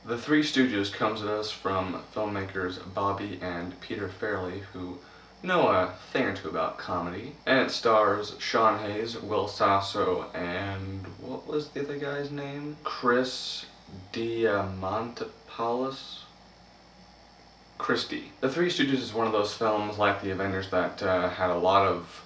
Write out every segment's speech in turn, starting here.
The Three Stooges comes at us from filmmakers Bobby and Peter Farrelly, who know a thing or two about comedy. And it stars Sean Hayes, Will Sasso, and what was the other guy's name? Chris Diamantopoulos? Christie. The Three Stooges is one of those films like The Avengers that had a lot of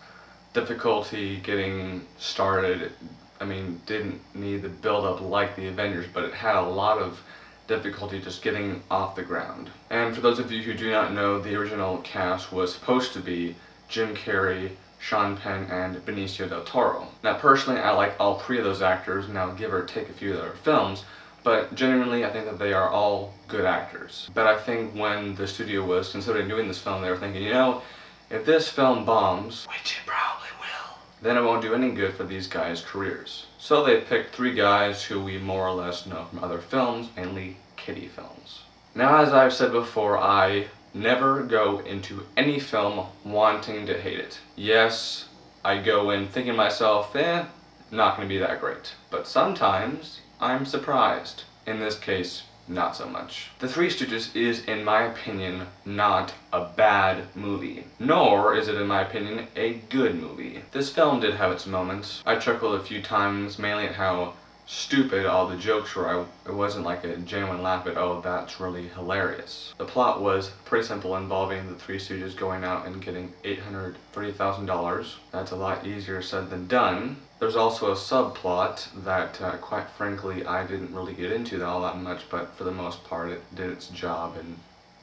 difficulty getting started. I mean, didn't need the build-up like The Avengers, but it had a lot of difficulty just getting off the ground. And for those of you who do not know, the original cast was supposed to be Jim Carrey, Sean Penn, and Benicio del Toro. Now personally, I like all three of those actors, now give or take a few of their films, but genuinely I think that they are all good actors. But I think when the studio was considering doing this film, they were thinking, you know, if this film bombs, which it probably will, then it won't do any good for these guys' careers. So they picked three guys who we more or less know from other films, mainly kiddie films. Now, as I've said before, I never go into any film wanting to hate it. Yes, I go in thinking to myself, not gonna be that great. But sometimes I'm surprised. In this case, not so much. The Three Stooges is, in my opinion, not a bad movie. Nor is it, in my opinion, a good movie. This film did have its moments. I chuckled a few times, mainly at how stupid all the jokes were. It wasn't like a genuine laugh at, oh, that's really hilarious. The plot was pretty simple, involving the Three Stooges going out and getting $830,000. That's a lot easier said than done. There's also a subplot that, quite frankly, I didn't really get into all that much, but for the most part it did its job and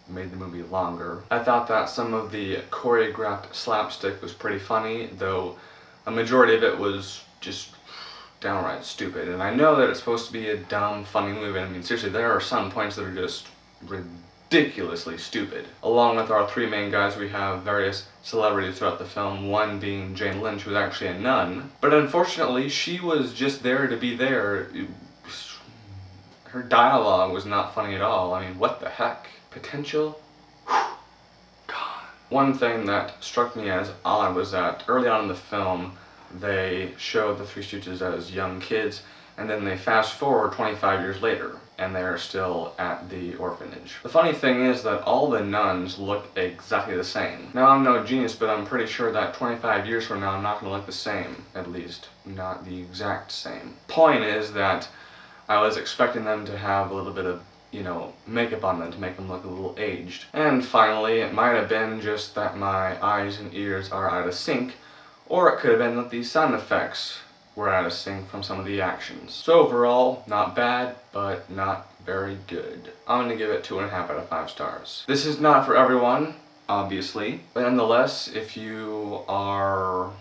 made the movie longer. I thought that some of the choreographed slapstick was pretty funny, though a majority of it was just downright stupid. And I know that it's supposed to be a dumb, funny movie. I mean, seriously, there are some points that are just ridiculously stupid. Along with our three main guys, we have various celebrities throughout the film, one being Jane Lynch, who was actually a nun. But unfortunately, she was just there to be there. Her dialogue was not funny at all. I mean, what the heck? Potential? Gone. One thing that struck me as odd was that early on in the film, they showed the Three Stooges as young kids, and then they fast forward 25 years later, and they're still at the orphanage. The funny thing is that all the nuns look exactly the same. Now, I'm no genius, but I'm pretty sure that 25 years from now I'm not going to look the same, at least not the exact same. Point is that I was expecting them to have a little bit of, you know, makeup on them to make them look a little aged. And finally, it might have been just that my eyes and ears are out of sync, or it could have been that these sound effects were out of sync from some of the actions. So overall, not bad, but not very good. I'm gonna give it 2.5 out of 5 stars. This is not for everyone, obviously, but nonetheless, if you are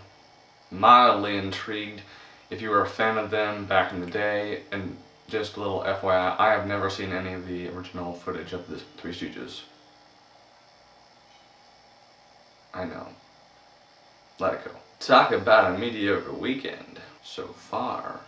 mildly intrigued, if you were a fan of them back in the day, and just a little FYI, I have never seen any of the original footage of the Three Stooges. I know. Let it go. Talk about a mediocre weekend so far.